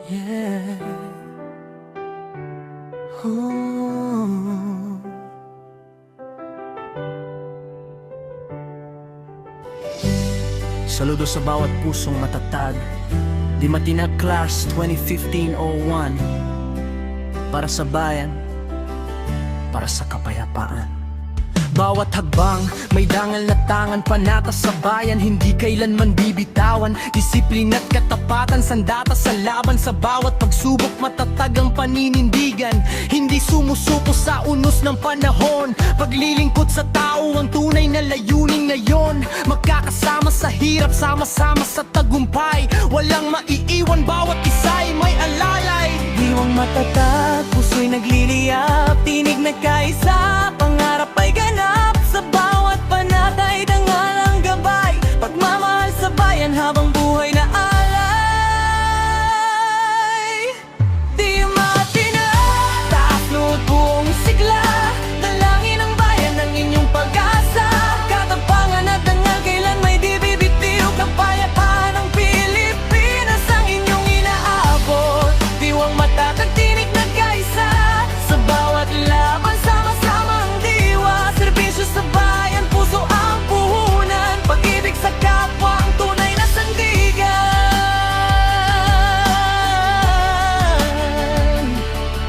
Yeah. Ooh. Saludo sa bawat pusong matatag, Di Matinag Class 2015-01. Para sa bayan, para sa kapayapaan. Bawat hagbang, may dangal na tangan, panata sa bayan, hindi kailanman bibitawan. Disiplina at katapatan, sandata sa laban. Sa bawat pagsubok, matatag ang paninindigan. Hindi sumusuko sa unos ng panahon. Paglilingkod sa tao, ang tunay na layunin ngayon. Magkakasama sa hirap, sama-sama sa tagumpay. Walang maiiwan, bawat isa'y may alalay. Diwang matatag, puso'y nagliliyap, tinig na kaisa, pangarap ay ganap. Sa bawat panatay, dangal ang gabay, pagmamahal sa bayan habang buhay na alay. Di Matinag, taas nood buong sigla, dalangin ang bayan ng inyong pag-asa. Katapangan at dangal, kailan may di bibitiw, kapayapaan ng Pilipinas ang inyong inaabot. Diwang matatag, tinig na kaisa, sa bawat laban, sama-sama ang diwa. Serbisyo sa bayan, puso ang puhunan, pag-ibig sa kapwa ang tunay na sandigan.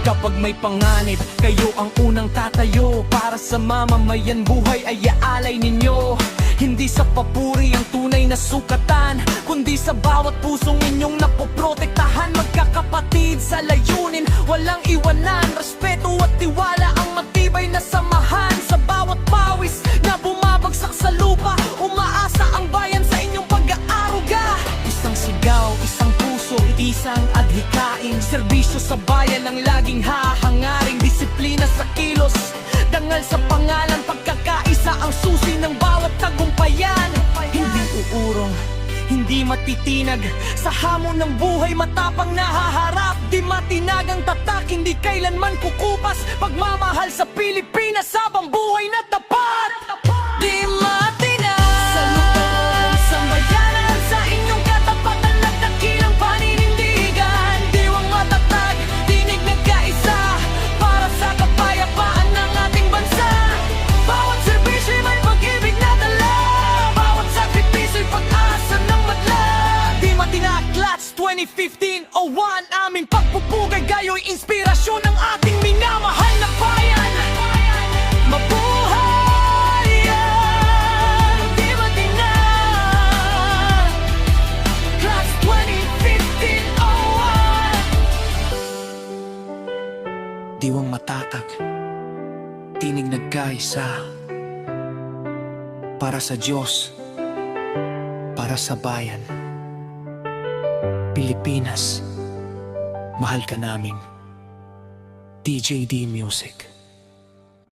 Kapag may panganib, kayo ang unang tatayo. Para sa mamamayan, buhay ay aalay ninyo. Hindi sa papuri ang tunay na sukatan, kundi sa bawat pusong inyong napoprotektahan. Magkakapatid sa layunin, walang iwanan, respeto at tiwala ang matibay na samahan. Sa bawat pawis na bumabagsak sa lupa, umaasa ang bayan sa inyong pag-aaruga. Isang sigaw, isang puso, isang adhikain. Serbisyo sa bayan ang laging hahangaring. Disiplina sa kilos, dangal sa pangalan, pagkakaisa ang susi ng bawat tagumpayan. Hindi uurong, hindi matitinag, sa hamon ng buhay matapang nahaharap. Di matinag ang tatak, hindi kailanman kukupas, pagmamahal sa Pilipinas habang buhay na tapat. Di matinag, sa lupang sambayanan, sa inyong katapatan at dakilang paninindigan. Diwang matatag, tinig na kaisa, para sa kapayapaan ng ating bansa. Bawat serbisyo'y may pag-ibig na dala, bawat sakripisyo'y pag-asa ng madla. Di Matinag Class 2015-01, aming pagpupugay, gayo'y inspirasyon ng ating minamahal na bayan. Mabuhay ang Di Matinag Class 2015-01. Diwang matatag, tinig nagkaisa, para sa Diyos, para sa bayan. Pilipinas, mahal ka namin. DJD Music.